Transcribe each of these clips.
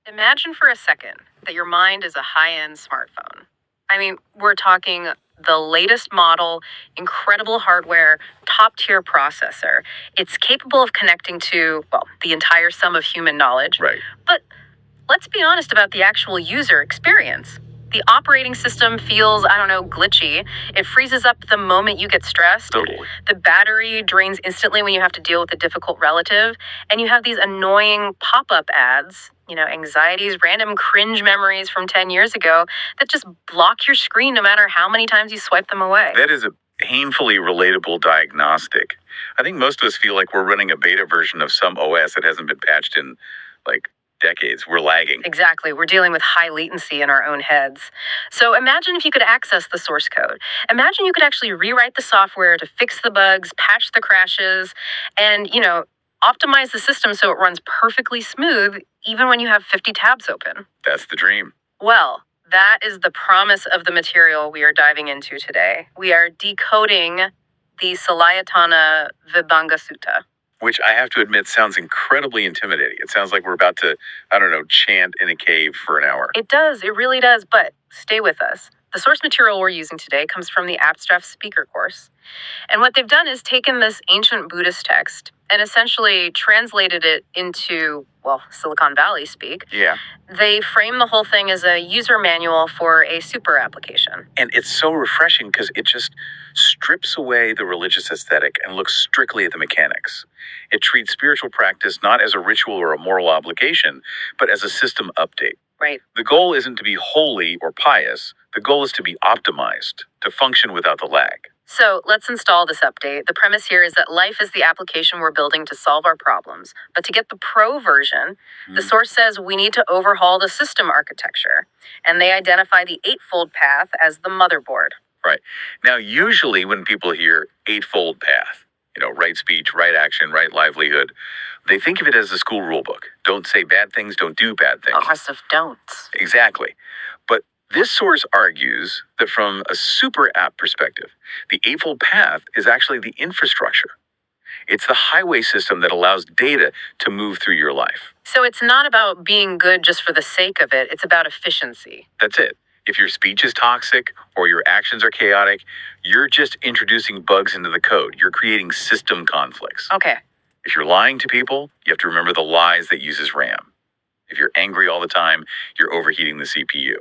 Imagine for a second that your mind is a high end smartphone. I mean, we're talking the latest model, incredible hardware, top tier processor. It's capable of connecting to, well, the entire sum of human knowledge. Right. But let's be honest about the actual user experience. The operating system feels, I don't know, glitchy. It freezes up the moment you get stressed. Totally. The battery drains instantly when you have to deal with a difficult relative. And you have these annoying pop up ads, anxieties, random cringe memories from 10 years ago that just block your screen no matter how many times you swipe them away. That is a painfully relatable diagnostic. I think most of us feel like we're running a beta version of some OS that hasn't been patched in like decades. We're lagging. Exactly. We're dealing with high latency in our own heads. So imagine if you could access the source code. Imagine you could actually rewrite the software to fix the bugs, patch the crashes, and, optimize the system so it runs perfectly smooth even when you have 50 tabs open. That's the dream. Well, that is the promise of the material we are diving into today. We are decoding the Salayatana Vibhanga Sutta. Which I have to admit sounds incredibly intimidating. It sounds like we're about to, I don't know, chant in a cave for an hour. It does, it really does, but stay with us. The source material we're using today comes from the Abstract Speaker course. And what they've done is taken this ancient Buddhist text and essentially translated it into, well, Silicon Valley speak. Yeah. They frame the whole thing as a user manual for a super application. And it's so refreshing because it just strips away the religious aesthetic and looks strictly at the mechanics. It treats spiritual practice not as a ritual or a moral obligation, but as a system update. Right. The goal isn't to be holy or pious. The goal is to be optimized, to function without the lag. So let's install this update. The premise here is that life is the application we're building to solve our problems. But to get the pro version, the source says we need to overhaul the system architecture. And they identify the eightfold path as the motherboard. Right. Now, usually when people hear eightfold path, right speech, right action, right livelihood, they think of it as a school rule book. Don't say bad things, don't do bad things. A list of don'ts. Exactly. But this source argues that from a super app perspective, the Eightfold Path is actually the infrastructure. It's the highway system that allows data to move through your life. So it's not about being good just for the sake of it, it's about efficiency. That's it. If your speech is toxic or your actions are chaotic, you're just introducing bugs into the code. You're creating system conflicts. Okay. If you're lying to people, you have to remember the lies that uses RAM. If you're angry all the time, you're overheating the CPU.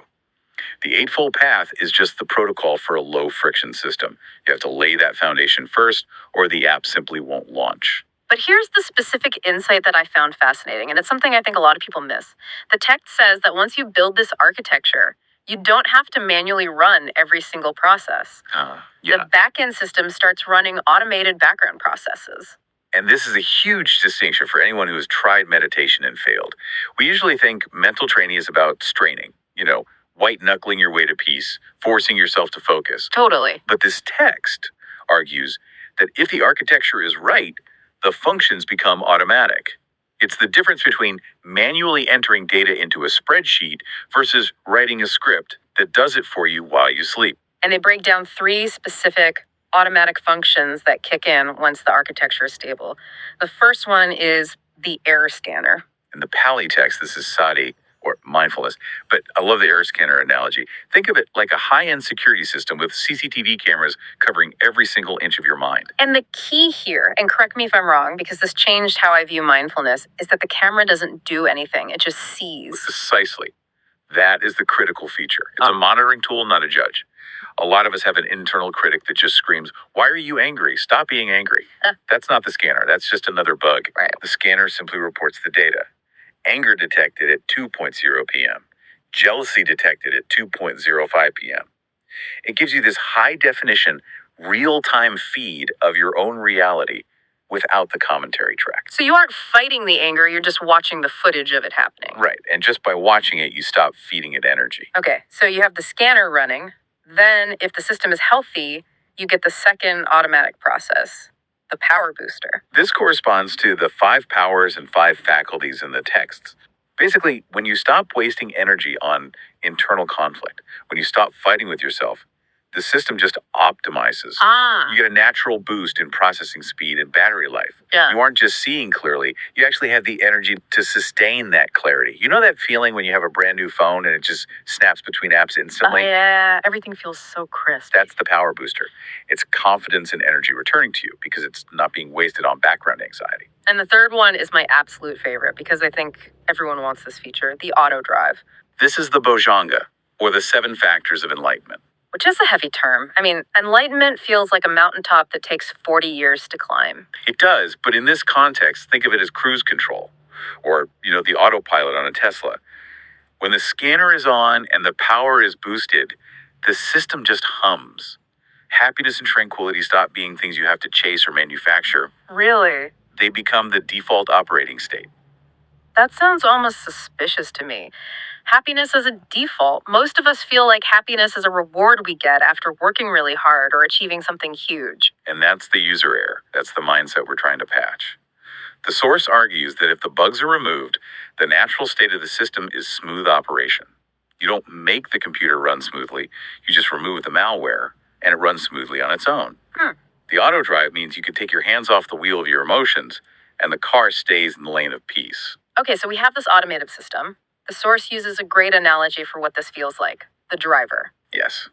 The Eightfold Path is just the protocol for a low-friction system. You have to lay that foundation first, or the app simply won't launch. But here's the specific insight that I found fascinating, and it's something I think a lot of people miss. The text says that once you build this architecture, you don't have to manually run every single process. Yeah. The backend system starts running automated background processes. And this is a huge distinction for anyone who has tried meditation and failed. We usually think mental training is about straining, white knuckling your way to peace, forcing yourself to focus. Totally. But this text argues that if the architecture is right, the functions become automatic. It's the difference between manually entering data into a spreadsheet versus writing a script that does it for you while you sleep. And they break down 3 specific automatic functions that kick in once the architecture is stable. The first one is the error scanner. In the Pali text, this is sati, or mindfulness. But I love the error scanner analogy. Think of it like a high-end security system with CCTV cameras covering every single inch of your mind. And the key here, and correct me if I'm wrong, because this changed how I view mindfulness, is that the camera doesn't do anything. It just sees. Precisely. That is the critical feature. It's a monitoring tool, not a judge. A lot of us have an internal critic that just screams, "Why are you angry? Stop being angry." That's not the scanner. That's just another bug. Right. The scanner simply reports the data. Anger detected at 2.0 p.m. Jealousy detected at 2.05 p.m. It gives you this high-definition, real-time feed of your own reality without the commentary track. So you aren't fighting the anger, you're just watching the footage of it happening. Right, and just by watching it, you stop feeding it energy. Okay, so you have the scanner running. Then, if the system is healthy, you get the second automatic process, the power booster. This corresponds to the 5 powers and 5 faculties in the texts. Basically, when you stop wasting energy on internal conflict, when you stop fighting with yourself, The system just optimizes. Ah, You get a natural boost in processing speed and battery life. yeah. You aren't just seeing clearly, you actually have the energy to sustain that clarity. You know that feeling when you have a brand new phone and it just snaps between apps Oh, instantly? yeah. Everything feels so crisp. That's the power booster. It's confidence and energy returning to you because it's not being wasted on background anxiety. And the third one is my absolute favorite because I think everyone wants this feature, the auto drive, This is the Bojanga, or the 7 factors of enlightenment. which is a heavy term. I mean, enlightenment feels like a mountaintop that takes 40 years to climb. It does, but in this context, think of it as cruise control, or, the autopilot on a Tesla. When the scanner is on and the power is boosted, the system just hums. Happiness and tranquility stop being things you have to chase or manufacture. Really? They become the default operating state. That sounds almost suspicious to me. Happiness as a default. Most of us feel like happiness is a reward we get after working really hard or achieving something huge. And that's the user error. That's the mindset we're trying to patch. The source argues that if the bugs are removed, the natural state of the system is smooth operation. You don't make the computer run smoothly, you just remove the malware, and it runs smoothly on its own. The auto drive means you can take your hands off the wheel of your emotions, and the car stays in the lane of peace. Okay, so we have this automated system. The source uses a great analogy for what this feels like the driver. Yes.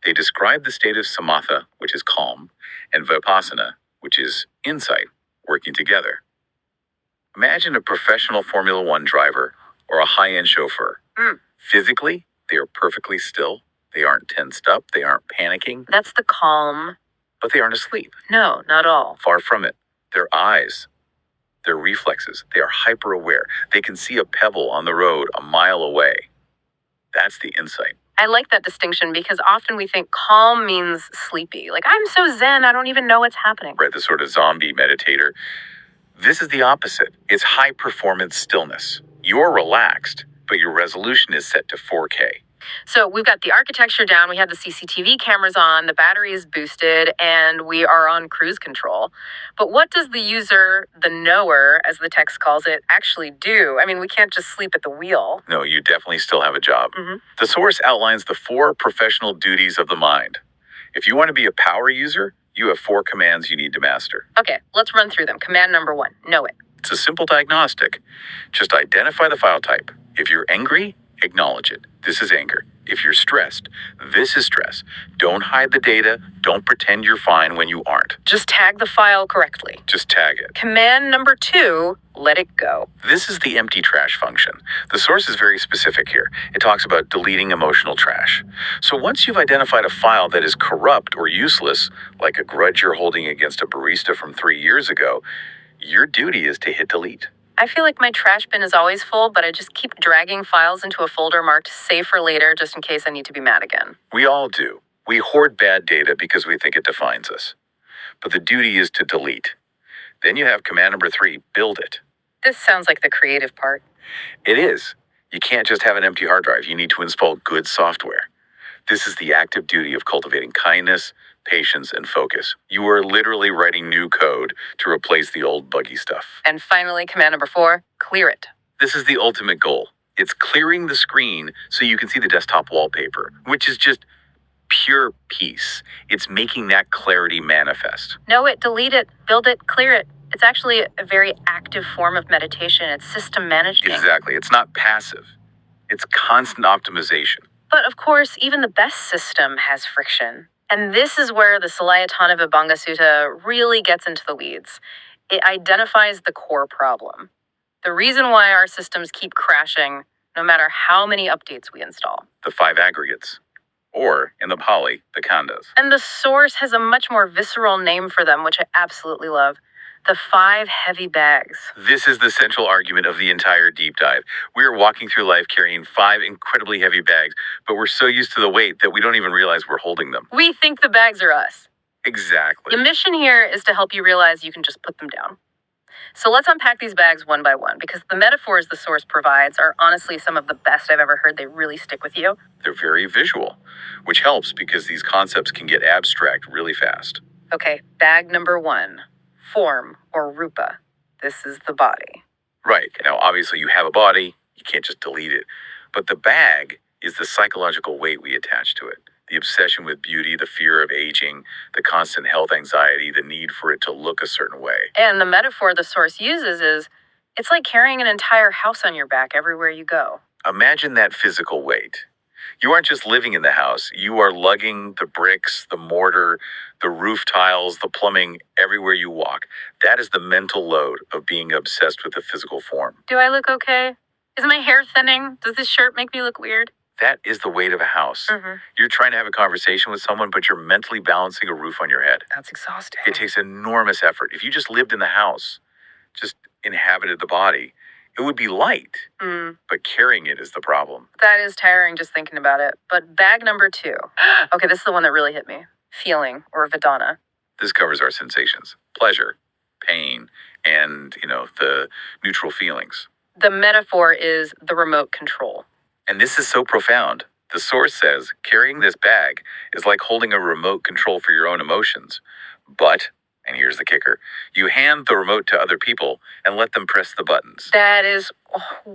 They describe the state of samatha, which is calm, and vipassana, which is insight, working together. Imagine a professional Formula One driver or a high end chauffeur. Mm. Physically, they are perfectly still. They aren't tensed up. They aren't panicking, That's the calm. but they aren't asleep. No, not all. Far from it. Their eyes, their reflexes, they are hyper aware. They can see a pebble on the road a mile away. That's the insight. I like that distinction because often we think calm means sleepy. Like, I'm so zen, I don't even know what's happening. Right, the sort of zombie meditator. This is the opposite. It's high performance stillness. You're relaxed, but your resolution is set to 4K. So we've got the architecture down, we have the CCTV cameras on, the battery is boosted, and we are on cruise control. But what does the user, the knower, as the text calls it, actually do? I mean, we can't just sleep at the wheel. No, you definitely still have a job. Mhm. The source outlines the 4 professional duties of the mind. If you want to be a power user, you have 4 commands you need to master. Okay, let's run through them. Command number 1, know it. It's a simple diagnostic. Just identify the file type. If you're angry, acknowledge it. This is anger. If you're stressed, this is stress. Don't hide the data. Don't pretend you're fine when you aren't. Just tag the file correctly. Just tag it. Command number 2, let it go. This is the empty trash function. The source is very specific here. It talks about deleting emotional trash. So once you've identified a file that is corrupt or useless, like a grudge you're holding against a barista from 3 years ago, your duty is to hit delete. I feel like my trash bin is always full, but I just keep dragging files into a folder marked save for later just in case I need to be mad again. We all do. We hoard bad data because we think it defines us. But the duty is to delete. Then you have command number 3, build it. This sounds like the creative part. It is. You can't just have an empty hard drive. You need to install good software. This is the active duty of cultivating kindness, patience, and focus. You are literally writing new code to replace the old buggy stuff. And finally, command number 4, clear it. This is the ultimate goal. It's clearing the screen so you can see the desktop wallpaper, which is just pure peace. It's making that clarity manifest. Know it, delete it, build it, clear it. It's actually a very active form of meditation. It's system managing. Exactly. It's not passive. It's constant optimization. But of course, even the best system has friction. And this is where the Salayatana Vibhanga Sutta really gets into the weeds. It identifies the core problem. The reason why our systems keep crashing, no matter how many updates we install. The 5 aggregates. Or, in the Pali, the khandhas. And the source has a much more visceral name for them, which I absolutely love. The 5 heavy bags. This is the central argument of the entire deep dive. We are walking through life carrying 5 incredibly heavy bags, but we're so used to the weight that we don't even realize we're holding them. We think the bags are us. Exactly. The mission here is to help you realize you can just put them down. So let's unpack these bags one by one, because the metaphors the source provides are honestly some of the best I've ever heard. They really stick with you. They're very visual, which helps because these concepts can get abstract really fast. Okay, bag number 1, form or rupa. This is the body. Right. Now, obviously, you have a body. You can't just delete it. But the bag is the psychological weight we attach to it, The obsession with beauty, the fear of aging, the constant health anxiety, the need for it to look a certain way. And the metaphor the source uses is it's like carrying an entire house on your back everywhere you go. Imagine that physical weight. You aren't just living in the house, you are lugging the bricks, the mortar, the roof tiles, the plumbing everywhere you walk. That is the mental load of being obsessed with the physical form. Do I look okay? Is my hair thinning? Does this shirt make me look weird? That is the weight of a house. You're trying to have a conversation with someone, but you're mentally balancing a roof on your head. That's exhausting. It takes enormous effort. If you just lived in the house, just inhabited the body, it would be light, but carrying it is the problem. That is tiring just thinking about it. But bag number 2. Okay, this is the one that really hit me. Feeling, or Vedana. This covers our sensations, pleasure, pain, and, the neutral feelings. The metaphor is the remote control. And this is so profound. The source says carrying this bag is like holding a remote control for your own emotions. But, and here's the kicker, you hand the remote to other people and let them press the buttons. That is,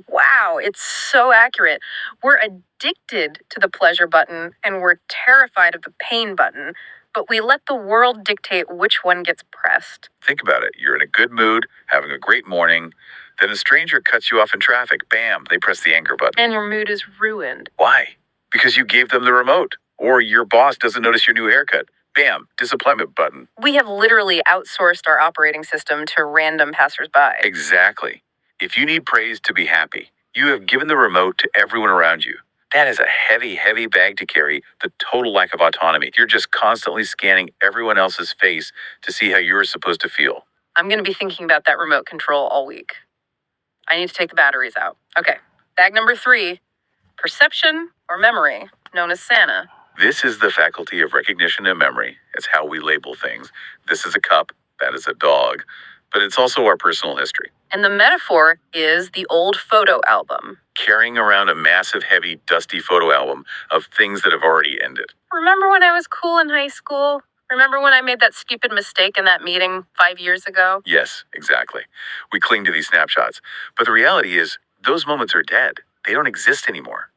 wow, it's so accurate. We're addicted to the pleasure button and we're terrified of the pain button, but we let the world dictate which one gets pressed. Think about it. You're in a good mood, having a great morning. Then a stranger cuts you off in traffic. Bam, they press the anger button. And your mood is ruined. Why? Because you gave them the remote. Or your boss doesn't notice your new haircut. Bam, disappointment button. We have literally outsourced our operating system to random passersby. Exactly. If you need praise to be happy, you have given the remote to everyone around you. That is a heavy, heavy bag to carry, the total lack of autonomy. You're just constantly scanning everyone else's face to see how you're supposed to feel. I'm going to be thinking about that remote control all week. I need to take the batteries out. Okay, bag number 3, perception or memory, known as Santa. This is the faculty of recognition and memory. It's how we label things. This is a cup, that is a dog, but it's also our personal history. And the metaphor is the old photo album. Carrying around a massive, heavy, dusty photo album of things that have already ended. Remember when I was cool in high school? Remember when I made that stupid mistake in that meeting 5 years ago? Yes, exactly. We cling to these snapshots. But the reality is, those moments are dead. They don't exist anymore.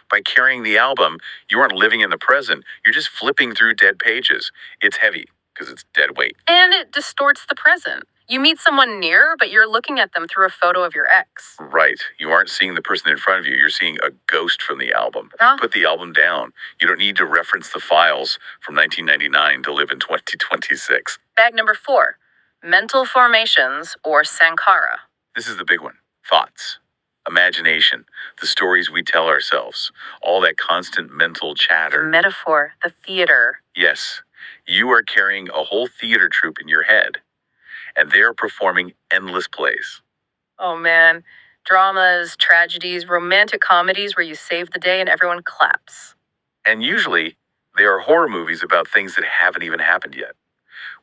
By carrying the album, you aren't living in the present. You're just flipping through dead pages. It's heavy because it's dead weight. And it distorts the present. You meet someone near, but you're looking at them through a photo of your ex. Right. You aren't seeing the person in front of you. You're seeing a ghost from the album. Huh? Put the album down. You don't need to reference the files from 1999 to live in 2026. Bag number 4, mental formations or Sankara. This is the big one. Thoughts. Imagination. The stories we tell ourselves. All that constant mental The chatter. metaphor, the theater. Yes. You are carrying a whole theater troupe in your head. And they are performing endless plays. Oh man, dramas, tragedies, romantic comedies where you save the day and everyone claps. And usually, they are horror movies about things that haven't even happened yet.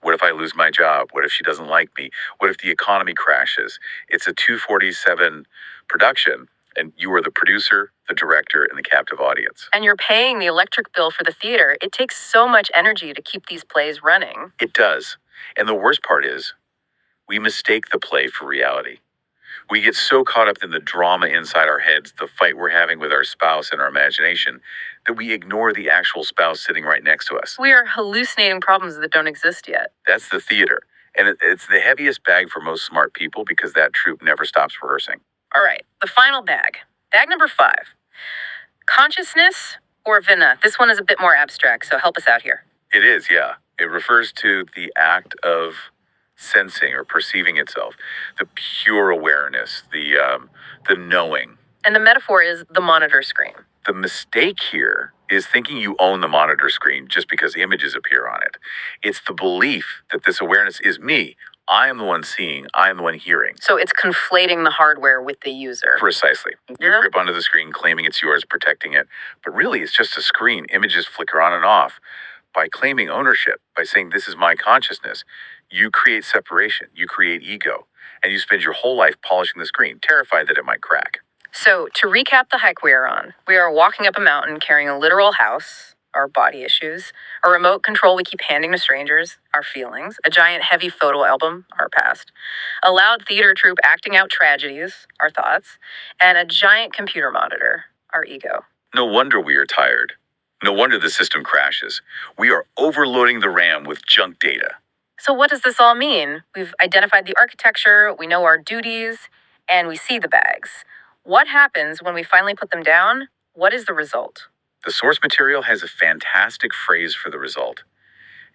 What if I lose my job? What if she doesn't like me? What if the economy crashes? It's a 247 production, and you are the producer, the director, and the captive audience. And you're paying the electric bill for the theater. It takes so much energy to keep these plays running. It does. And the worst part is, we mistake the play for reality. We get so caught up in the drama inside our heads, the fight we're having with our spouse and our imagination, that we ignore the actual spouse sitting right next to us. We are hallucinating problems that don't exist yet. That's the theater. And it's the heaviest bag for most smart people because that troupe never stops rehearsing. All right, the final bag. Bag number 5. Consciousness or Vina. This one is a bit more abstract, so help us out here. It is, yeah. It refers to the act of sensing or perceiving itself, the pure awareness, the knowing. And the metaphor is the monitor screen. The mistake here is thinking you own the monitor screen just because images appear on it. It's the belief that this awareness is me. I am the one seeing. I am the one hearing. So it's conflating the hardware with the user. Precisely. You Yeah. grip onto the screen, claiming it's yours, protecting it. But really, it's just a screen. Images flicker on and off. By claiming ownership, by saying this is my consciousness, you create separation. You create ego. And you spend your whole life polishing the screen, terrified that it might crack. So to recap the hike we are on, we are walking up a mountain carrying a literal house, our body issues, a remote control we keep handing to strangers, our feelings, a giant heavy photo album, our past, a loud theater troupe acting out tragedies, our thoughts, and a giant computer monitor, our ego. No wonder we are tired. No wonder the system crashes. We are overloading the RAM with junk data. So, what does this all mean? We've identified the architecture, we know our duties, and we see the bags. What happens when we finally put them down? What is the result? The source material has a fantastic phrase for the result.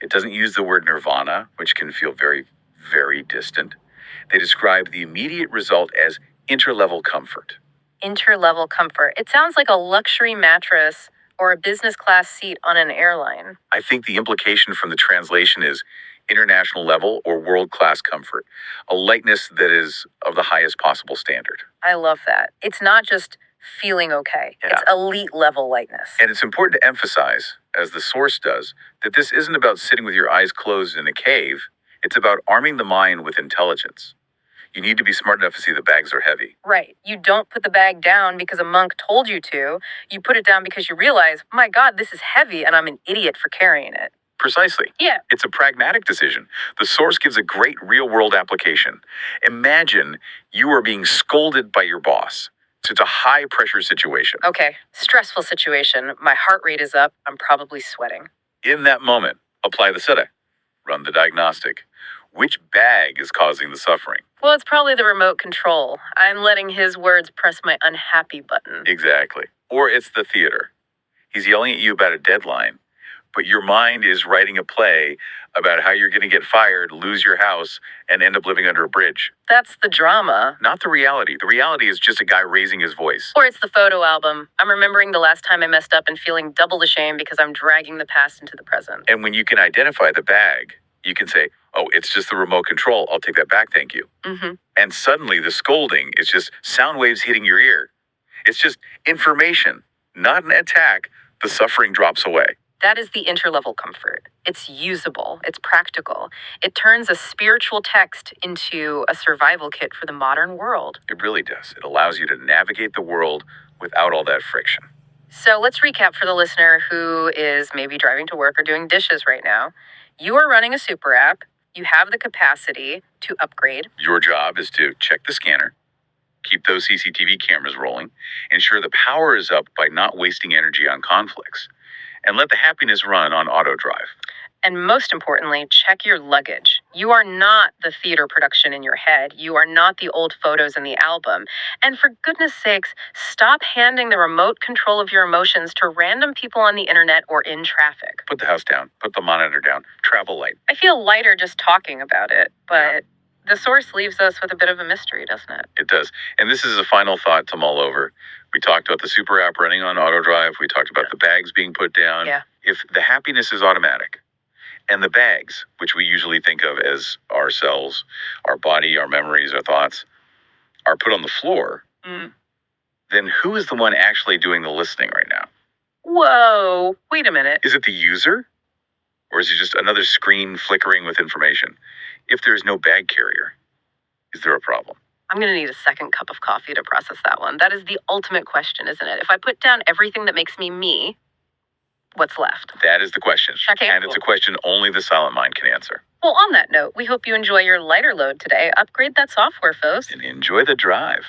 It doesn't use the word nirvana, which can feel very, very distant. They describe the immediate result as interlevel comfort. Interlevel comfort. It sounds like a luxury mattress or a business class seat on an airline. I think the implication from the translation is international level or world-class comfort, a lightness that is of the highest possible standard. I love that. It's not just feeling okay, Yeah. it's elite level lightness. And it's important to emphasize, as the source does, that this isn't about sitting with your eyes closed in a cave. It's about arming the mind with intelligence. You need to be smart enough to see the bags are heavy. Right. You don't put the bag down because a monk told you to. You put it down because you realize, my God, this is heavy and I'm an idiot for carrying it. Precisely. Yeah. It's a pragmatic decision. The source gives a great real-world application. Imagine you are being scolded by your boss. So it's a high-pressure situation. Okay. Stressful situation. My heart rate is up. I'm probably sweating. In that moment, apply the setting. Run the diagnostic. Which bag is causing the suffering? Well, it's probably the remote control. I'm letting his words press my unhappy button. Exactly. Or it's the theater. He's yelling at you about a deadline, but your mind is writing a play about how you're going to get fired, lose your house, and end up living under a bridge. That's the drama. Not the reality. The reality is just a guy raising his voice. Or it's the photo album. I'm remembering the last time I messed up and feeling double the shame because I'm dragging the past into the present. And when you can identify the bag, you can say, oh, it's just the remote control. I'll take that back, thank you. Mm-hmm. And suddenly the scolding is just sound waves hitting your ear. It's just information, not an attack. The suffering drops away. That is the interlevel comfort. It's usable, it's practical. It turns a spiritual text into a survival kit for the modern world. It really does. It allows you to navigate the world without all that friction. So let's recap for the listener who is maybe driving to work or doing dishes right now. You are running a super app. You have the capacity to upgrade. Your job is to check the scanner, keep those CCTV cameras rolling, ensure the power is up by not wasting energy on conflicts, and let the happiness run on auto drive. And most importantly, check your luggage. You are not the theater production in your head. You are not the old photos in the album. And for goodness sakes, stop handing the remote control of your emotions to random people on the internet or in traffic. Put the house down, put the monitor down, travel light. I feel lighter just talking about it, but the source leaves us with a bit of a mystery, doesn't it? It does. And this is a final thought to mull over. We talked about the super app running on auto drive. We talked about the bags being put down. Yeah. If the happiness is automatic, and the bags, which we usually think of as ourselves, our body, our memories, our thoughts, are put on the floor, then who is the one actually doing the listening right now? Whoa, wait a minute. Is it the user? Or is it just another screen flickering with information? If there is no bag carrier, is there a problem? I'm going to need a second cup of coffee to process that one. That is the ultimate question, isn't it? If I put down everything that makes me me, what's left? That is the question. Okay, And it's a question only the silent mind can answer. Well, on that note, we hope you enjoy your lighter load today. Upgrade that software, folks. And enjoy the drive.